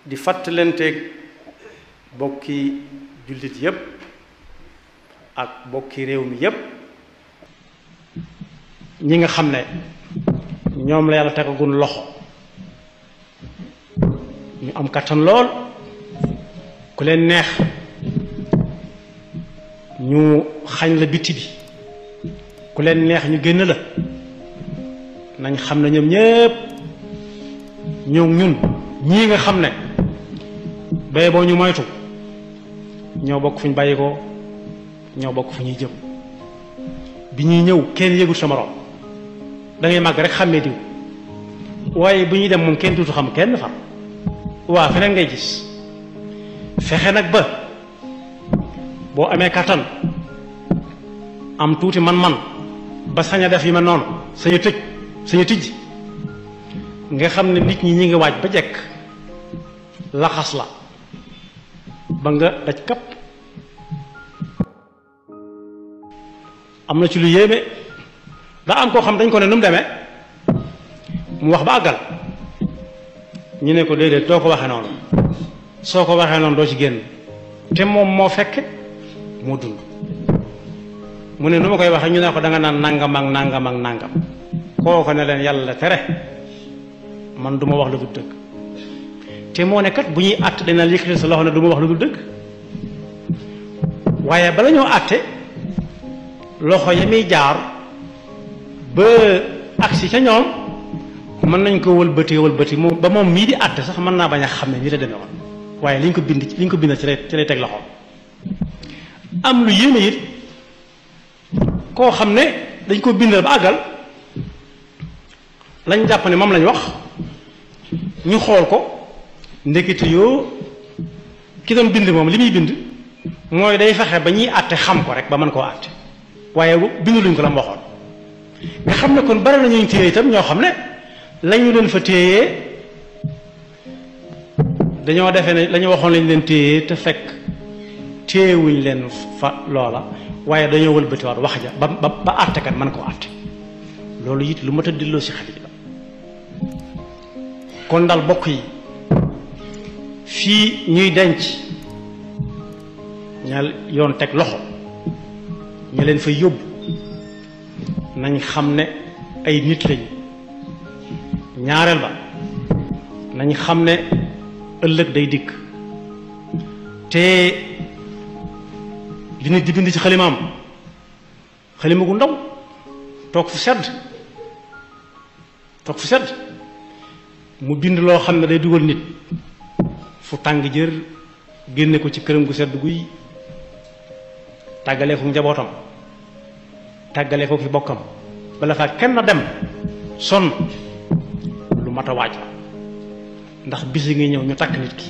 di fàttalanteeg bokki jullit yépp ak bokki réew mi yépp ñi nga xam ne ñoom la yàlla tegagun loxo ñu am kattan lool ku leen neex ñu xañ la bitti bi ku leen neex ñu génn la nañ xam ne ñoom ñépp ñun ñii nga xam ne bay boo ñu moytu ñoo bokk fu ñu bàyyi ko ñoo bokk fu ñuy jëm bi ñuy ñëw kenn yëgul sa moroom da ngay màgg rek xàmmee diw waaye bu ñuy dem moom kenn duutu xam kenn fa waa feneen ngay gis fexe nag ba boo amee kattan am tuuti man-man ba sañ a def yi ma noonu sañ a tijj nga xam ne nit ñi ñi ngi waaj ba jekk laxas la ba nga daj kapp am na ci lu yéeme daa am koo xam dañ ko ne nu mu demee mu wax ba àggal ñu ne ko déedéet doo ko waxee noonu soo ko waxee noonu doo ci génn te moom moo fekke moo dund mu ne nu ma koy waxee ñu ne ko da nga naan nangam ak nangam ak nangam koo ko ne leen yàlla tere man du ma wax lu dul dëgg te moo ne kat bu ñuy àtt dina yëkkati sa loxo ne du ma wax lu dul dëgg waaye bala ñoo àtte loxo ya muy jaar ba agsi ca ñoom mën nañ ko wëlbati moom ba moom mii di àtte sax mën naa bañ a xam ne nii la demee woon waaye liñ ko bind ci lay teg loxoom am lu yéeme it koo xam ne dañ ko bindal ba àggal lañ jàpp ne moom lañ wax ñu xool ko ndekete yoo ki doon bind moom li muy bind mooy day fexe ba ñuy àtte xam ko rek ba mën koo àtte waaye bindu luñ ko la mu waxoon nga xam ne kon bari na ñuy téye itam ñoo xam ne lañu leen fa téyee dañoo defee ne lañu waxoon lañ leen téyee te fekk téyewuñ leen fa loola waaye dañoo wëlbatiwaat wax ja ba àttekat mën koo àtte loolu it lu mat a delloo si xel yi la kon daal bokk yi fii ñuy denc ña yoon teg loxo ña leen fa yóbbu nañ xam ne ay nit lañu ñaareel ba nañ xam ne ëllëg day dikk te li nit di bind ci xalimaam xalima gu ndaw toog fu sedd mu bind loo xam ne day dugal nit fu tàng jër génne ko ci këram gu sedd guy tàggalee ko njabootam tàggalee ko ki bokkam bala faa kenn dem sonn lu mat a waaj la ndax bis yi ngi ñëw ñu takk nit ki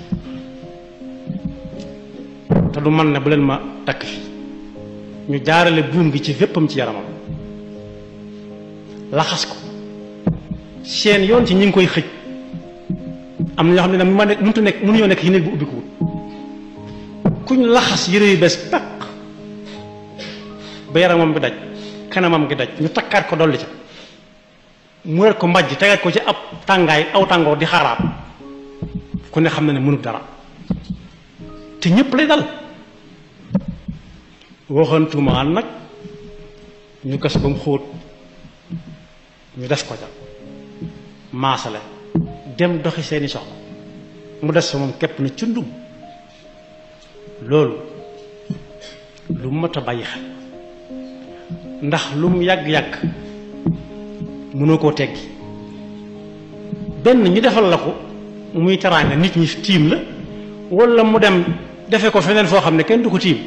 te du man ne bu leen ma takk fi ñu jaarale buum gi ci féppam ci yaramam laxas ko seen yoon ci ñi ngi koy xëj am na ñoo xam ne nag mënuñoo nekk yi néeg bu ubbi ko kuñ laxas yére yu bees peq ba yaramam bi daj kanamam gi daj ñu takkaat ko dolli ca mu ret ko mbàjj tegaat ko ci ab tàngoor di xaaraat ku ne xam na ne mënut dara te ñépp lay dal waxantumaan nag ñu gas ba mu xóot ñu def ko ca maasale dem doxi seeni soxla mu des fa moom képp na cundum loolu lu mat a bàyyi xel ndax lu mu yàgg-yàgg mënoo koo teggi benn ñu defal la ko muy teraanga nit ñi tiim la walla mu dem defe ko feneen foo xam ne kenn du ko tiim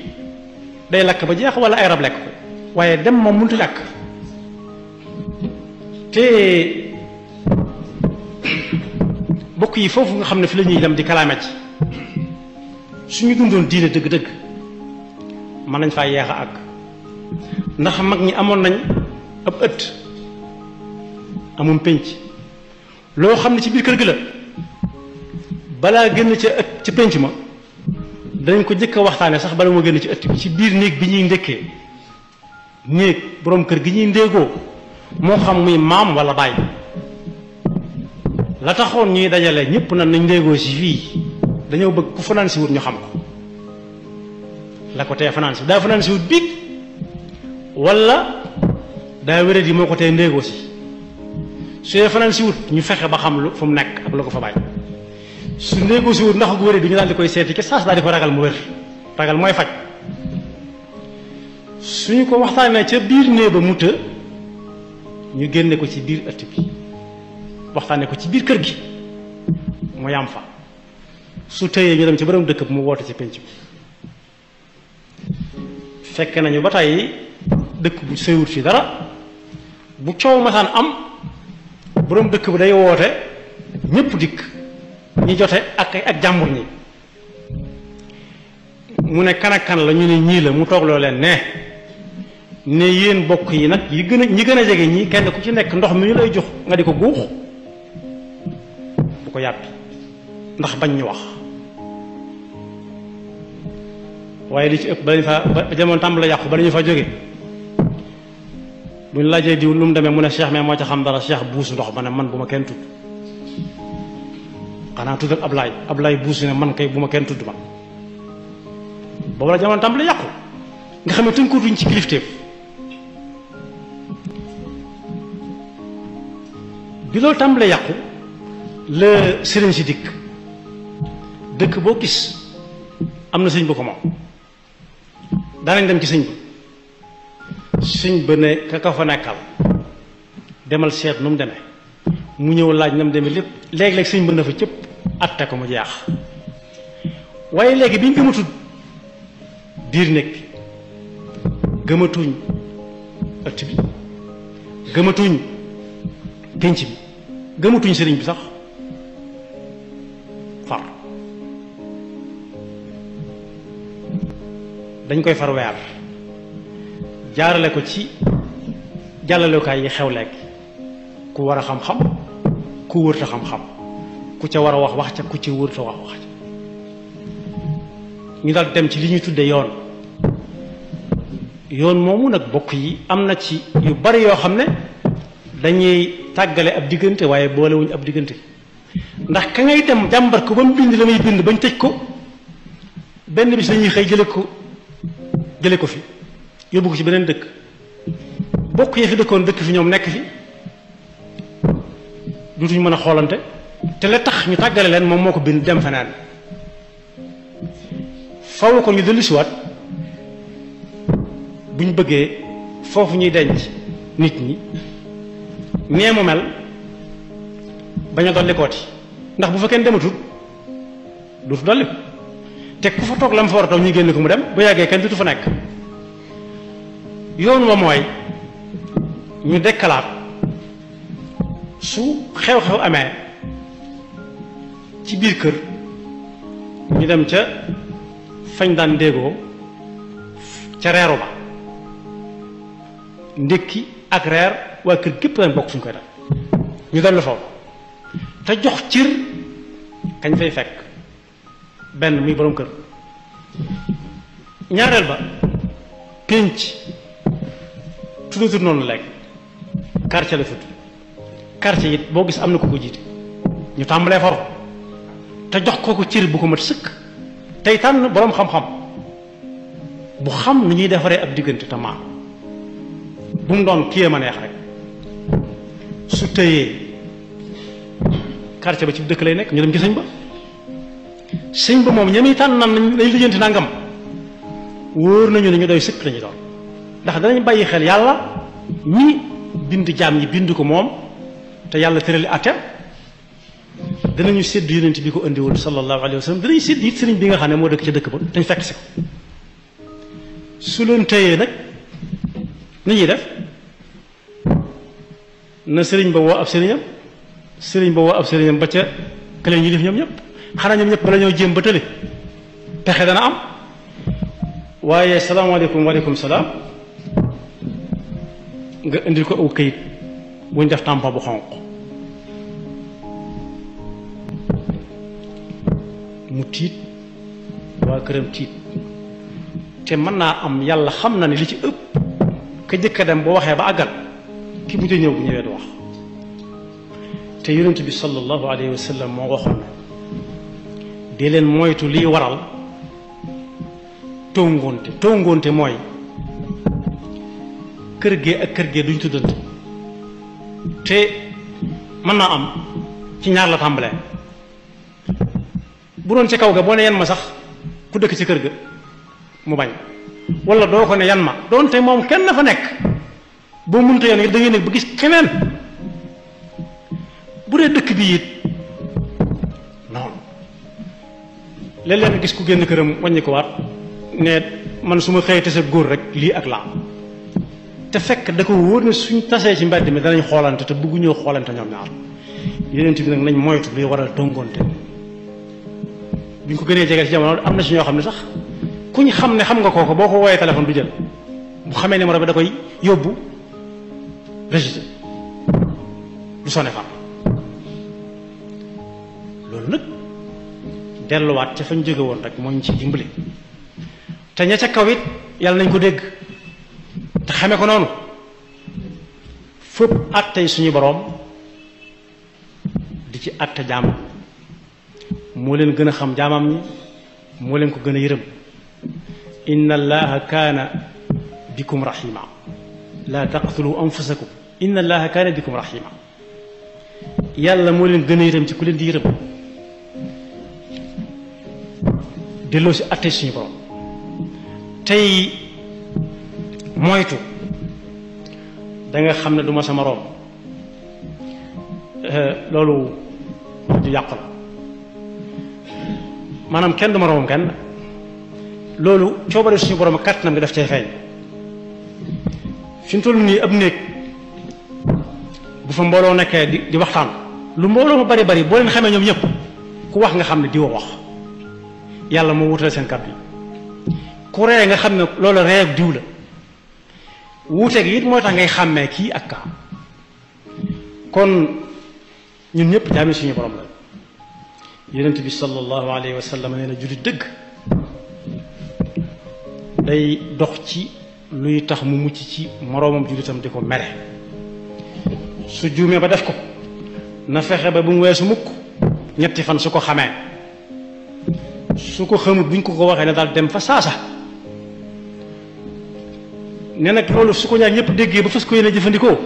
day lakk ba jeex walla ay rab lekk ko waaye dem moom mënut a ñàkk te bokk yi foofu nga xam ne fi la ñuy dem di kalaame ci suñu dundoon diine dëgg-dëgg mën nañ faa yeex a àgg ndax mag ñi amoon nañ ab ëtt amum pénc loo xam ne ci biir kër gi la balaa génn ca ëtt ca pénc ma dañ ko jëkk a waxtaane sax bala moo génn ci ëtt bi ci biir néeg bi ñuy ndékkee néeg boroom kër gi ñuy ndéegoo moo xam muy maam walla baay la taxoon ñuy dajale ñépp na nañ ndéegoo si fii dañoo bëgg ku fanaan si wut ñu xam ko la ko tee fanaan si daa fanaan si wut biig wala daa wéré di moo ko tee ndéegoo si su dee fanaan si wut ñu fexe ba xam lu fu mu nekk ak la ko fa bàyyi su ndéegoo si wut ndax gu wéré di ñu daal di koy seeti ca saas daal di ko ragal mu wér ragal mooy faj suñu ko waxtaanee ca biir néeg ba mu të ñu génne ko ci biir ëtt bi waxtaanee ko ci biir kër gi mu yam fa su tëyee ñu dem ci borom dëkk bi mu woote ci penc bi fekk nañu ba tey dëkk bu sëywut fi dara bu coow masaan am borom dëkk bi day woote ñépp dikk ñi jote ak jàmbur ñi mu ne kan ak kan la ñu ne ñii la mu toogloo leen ne yéen bokk yi nag ñi gën a jege ñii kenn ku ci nekk ndox mi ñu lay jox nga di ko guux bu ko yàppi ndax bañ ñu wax waaye li ci ëpp balañu fa ba jamono tàmbali la yàqu bala ñu fa jóge buñ laajee diw lu mu demee mu ne Cheikh mais moo ca xam dara Cheikh buus ndox ma ne man bu ma kenn tudd xanaa tuddal Ablaay buus ne man kay bu ma kenn tudd ma boobu la jamono tàmbali yàqu nga xam ne tënkutuñ ci kilifteef bi loolu tàmbalee yàqu la sëriñ si dikk dëkk boo gis am na sëñ bu ko moom daanañ dem ci sëñ ba ne ka fa nekkal demal seet nu mu demee mu ñëw laaj na mu demee lépp léeg-léeg sëñ ba na fa cëpp atte ko mu jeex waaye léegi bi ñu gëmatul biir néeg bi gëmatuñ ëtt bi gëmatuñ pénc bi gëmatuñ sëriñ bi sax far dañ koy far weer jaarale ko ci jàllalekaay yi xew léegi ku war a xam-xam ku wërta xam-xam ku ca war a wax ca ku ca wërta wax ca ñu daal dem ci li ñuy tudde yoon moomu nag bokk yi am na ci yu bari yoo xam ne dañuy tàggale ab diggante waaye boolewuñ ab diggante ndax ka ngay dem jàmbar ko ba mu bind la muy bind bañ tëj ko benn bis lañuy xëy jële ko fi yóbbu ko ci beneen dëkk bokk yi fi dëkkoon dëkk fi ñoom nekk fi dutuñ mën a xoolante te la tax ñu tàggale leen moom moo ko bind dem feneen faw ko ñu dellusiwaat buñ bëggee foofu ñuy denc nit ñi nee mu mel bañ a dolli kooti ndax bu fa kenn dematul du fa dolli ko te ku fa toog la mu fa war a toog ñu génn ko mu dem bu yàggee kenn dutu fa nekk yoon wa mooy ñu dekkalaat su xew-xew amee ci biir kër ñu dem ca fañ daan déggoo ca reeru ba ndékki ak reer waa kër gépp daan bokk fu ñu koy def ñu dellu foofu te jox cër kañ fay fekk benn muy borom kër ñaareel ba pénc tuddatul noonu léegi quartier la tudd quartier it boo gis am na ku ko jiite ñu tàmbalee foro te jox kooku cër bu ko mat sëkk tey tànn boroom xam-xam bu xam ni ñuy defaree ab diggante te maam bu mu doon kii ma neex rek su tëyee quartier ba ci dëkk lay nekk ñu dem ci sëñ ba moom ñami tànn nan nañ lijjanti nangam wóor nañu ne ñu doy sëkk lañu doon ndax danañ bàyyi xel yàlla ñi bind jaam ñi bind ko moom te yàlla tërali àtte danañu sédd yonent bi ko indiwoon sallallahu alayhi wa sallam danañ sédd it sëriñ bi nga xam ne moo dëkk ca dëkk ba dañ fekk si ko su leen tëyee nag ni ñuy def na sëriñ ba woo ab sëriñam ba ca kële ñi def ñoom ñëpp xanaa ñoom ñëpp bala ñoo jéem ba tële pexe dana am waaye salaamaaleykum waaleykum salaam nga indil ko aw këyit wuñ def tampon bu xonq mu tiit waa këram tiit te mën naa am yàlla xam na ne li ci ëpp ka jëkka dem bu waxee ba àggal ki bu ñëw bu ñëwee du wax te yonent bi sallallahu alayhi wa sallam moo waxoon dee leen moytu liy waral tongoonte mooy kër gee ak kër gee duñ tuddante te mën naa am ci ñaar la tàmbalee bu doon ci kaw ga boo ne yan ma sax ku dëkk ci kër ga mu bañ wala doo ko ne yan ma doonte moom kenn fa nekk boo mënta yoon it da ngay nekk ba gis keneen bu dee dëkk bi it noonu léeg-léeg nga gis ku génn këram wàññi ko waat ne man su ma xëyee tase góor rek lii ak laa te fekk da ko wóor ne suñ tasee ci mbedd mi danañ xoolante te bëgguñoo xoolante ñoom ñaar yeneen bi nag nañ moytu luy waral tongoonte bi ñu ko gënee jege ci jamono am na ci ñoo xam ne sax ku ñu xam ne xam nga kooko boo ko wooyee téléphone du jël bu xamee numéro bi da koy yóbbu rejeté du sonné fan loolu nag delluwaat ca fañ jóge woon rek moo ñu ci dimbali te ña ca kaw it yàlla nañ ko dégg te xamee ko noonu fépp àttey suñu boroom di ci àtte jaamam moo leen gën a xam jaamam ñi moo leen ko gën a yërëm inna allaha kaana bikum rahima laa taqtulu anfusakum inna allaha kaana bikum rahima yàlla moo leen gën a yërëm ci ku leen di yërëm delloo si àttey suñu boroom tey moytu da nga xam ne du ma sama moroom loolu du yàqu la maanaam kenn du moroomam kenn loolu coobare suñu borom kàttanam nga def cay feeñ fi mu toll nii ab néeg bu fa mbooloo nekkee di waxtaan lu mbooloo ma bari bari boo leen xamee ñoom ñëpp ku wax nga xam ne diwa wax yàlla moo wutale seen kàddu yi ku ree nga xam ne loolu ree ak diw la wuuteeg it mooy tax ngay xàmmee kii ak kaa kon ñun ñëpp jaami suñu borom la yonent bi sallallahu alayhi wa sallam nee na jullit dëgg day dox ci luy tax mu mucc ci moroomam jullitam di ko mere su juumee ba def ko na fexe ba bu mu weesu mukk ñetti fan su ko xamee su ko xamut buñ ko waxee ne daal dem fa saasa ne nag loolu su ko ñaar ñëpp déggee ba fas ko yéene jëfandikoo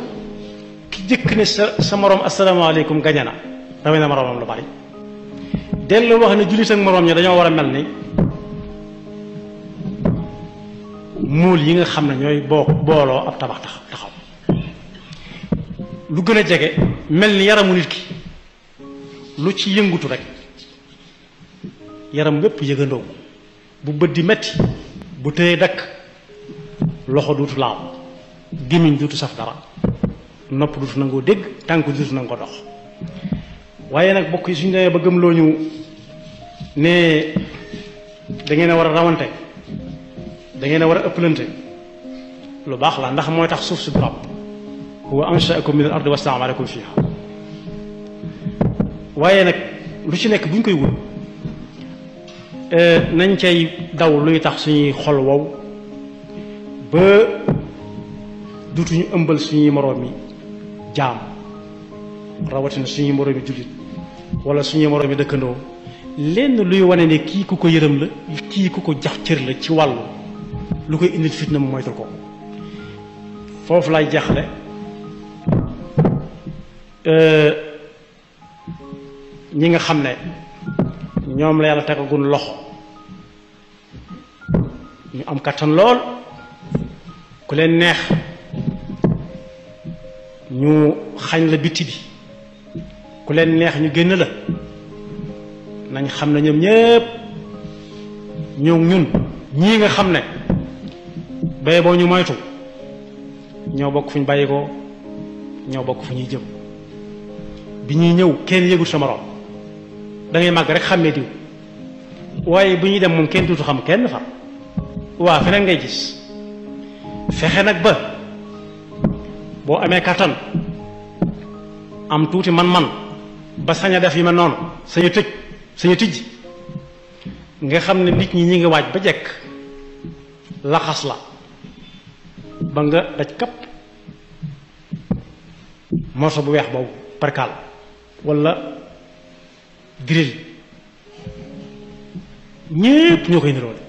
ki jëkk ne sa moroom asalaamaaleykum gañe na rawee na moroomam lu bari dellu wax ne jullit ak moroom ñi dañoo war a mel ni muul yi nga xam ne ñooy booloo ab tabax taxaw lu gën a jege mel ni yaramu nit ki lu ci yëngutu rek yaram wépp yëgandoo bu bët di metti bu tëyee dakk loxo duutu laal gémmiñ duutu saf dara nopp duutu nangoo dégg tànk duutu nangoo dox waaye nag bokk yi suñu demee ba gëmloo ñu ne da ngeen a war a rawante da ngeen a war a ëpplante lu baax la ndax mooy tax suuf si du rab huwa anshaakum min al ardi wastaamarakum fiha waaye nag lu ci nekk bu ñu koy wut nañ cay daw luy tax suñuy xol wow ba duutuñu ëmbal suñuy moroomi jaam rawatina suñuy moroomi jullit wala suñuy moroomi dëkkandoo lenn luy wane ne kii ku ko yërëm la kii ku ko jax cër la ci wàllu lu koy indil fitna mu moytul ko foofu lay jeexale ñi nga xam ne ñoom la yàlla tegagun loxo ñu am kattan lool ku leen neex ñu xañ la bitti bi ku leen neex ñu génn la nañ xam ne ñoom ñépp ñoo ñun ñii nga xam ne bay boo ñu moytu ñoo bokk fu ñu bàyyi ko ñoo bokk fu ñuy jëm bi ñuy ñëw kenn yëgul sa morom da ngay màgg rek xàmmee diw waaye bu ñuy dem moom kenn duutu xam kenn fa waa feneen ngay gis fexe nag ba boo amee kattan am tuuti man-man ba sañ a def yi ma noonu sañu tëj sañu tijj nga xam ne nit ñi ngi waaj ba jekk laxas la ba nga daj kapp morso bu weex boobu perkaal wala grill ñépp ñoo koy niroole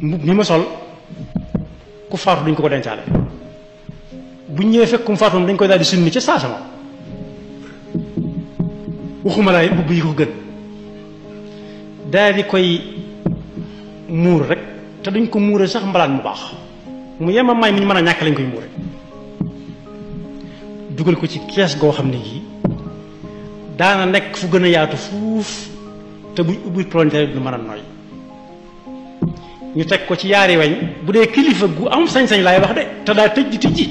mbub mi ma sol ku faatu duñ ko dencaale bu ñëwee fekk ku mu faatu dañ koy daal di sunni ca saasa moom waxuma laay mbubb yi ko gën daal di koy muur rek te duñ ko muuree sax mbalaan mu baax mu yema may mi ñu mën a ñàkk lañ koy muure dugal ko ci kees goo xam ne gii daana nekk fu gën a yaatu fuuf te buñ ubbi palanteer du mën a noy ñu teg ko ci yaari weñ bu dee kilifa gu am sañ-sañ laay wax de te daa tëj di tijji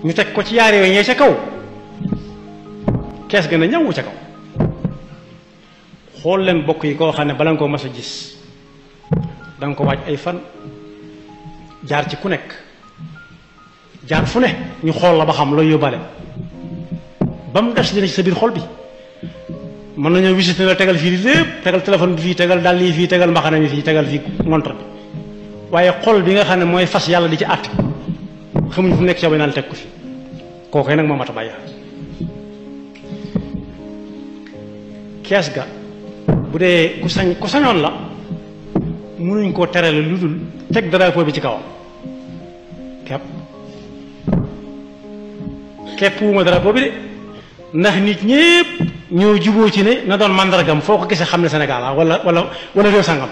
ñu teg ko ci yaari weñ yee ca kaw kees gën a ñawu ca kaw xool leen bokk yi koo xam ne bala nga koo mas a gis danga ko waaj ay fan jaar ci ku nekk jaar fu ne ñu xool la ba xam looy yóbbaale ba mu des dina ci sa biir xol bi mën nañoo visiter la tegal fii di lépp tegal téléphone bi fii tegal dàll yi fii tegal mbaxana mi fii tegal fii montre bi waaye xol bi nga xam ne mooy fas yàlla di ci àtt xamuñ fu nekk ca bay naan teg ko fi kooku nag moo mat a bàyyi kees ga bu dee ku sañoon la mënuñ koo terale lu dul teg drapeau bi ci kawam képp wuma drapeau bi de ndax nit ñépp ñoo juboo ci ne na doon màndargam foo ko gisee xam ne Sénégal wala réew sàngam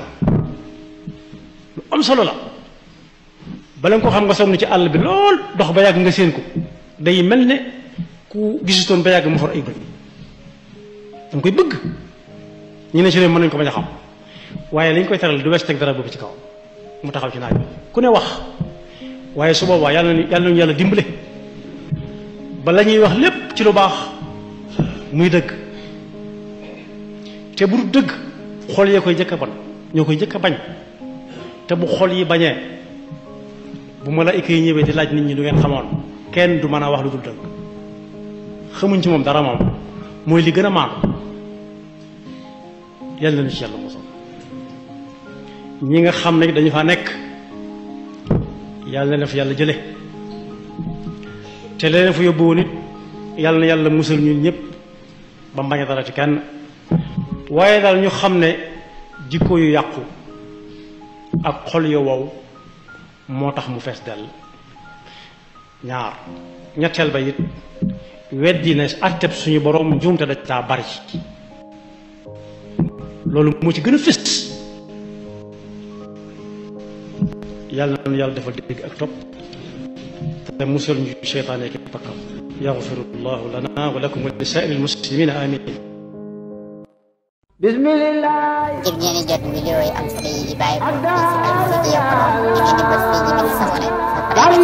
lu am solo la bala nga ko xam nga soog ni ci àll bi lool dox ba yàgg nga séen ko day mel ne ku gisutoon ba yàgg mu for ay bët danga koy bëgg ñu ne ci réew mën nañu ko bañ a xam waaye lañ koy teral du wees teg dara boobu ci kaw mu taxaw ci naaj bi ku ne wax waaye su boobaa yàlla nañu yàlla dimbale ba la ñuy wax lépp ci lu baax muy dëgg te bu du dëgg xol yee koy jëkk a bon ñoo koy jëkk a bañ te bu xol yi bañee bu malaayika yi ñëwee di laaj nit ñi du ngeen xamoon kenn du mën a wax lu dul dëgg xamuñ ci moom dara moom mooy li gën a maanu yàlla na ci yàlla mosal ñi nga xam ne dañu fa nekk yàlla na fa yàlla jële te leneen fa yóbbu woon it yàlla na yàlla musal ñun ñëpp ba mbañ a dara ci kenn waaye daal ñu xam ne jikko yu yàqu ak xol yu wow moo tax mu fees dell ñaar ñetteel ba it weddi na àtteb suñu borom njuumte da caa bari loolu moo ci gën a fës yàlla na yàlla defal dégg ak topp te musal ñu seytaane ki pakkam yaxfirullahu lana wa lakum wa li saa'iril muslimina amin bismillah ngir ngeen di jot vidéo yi am solo yi di bàyyi ko ci Almouridiyyah Pro da ngeen di bës fii ñu sabone ba pare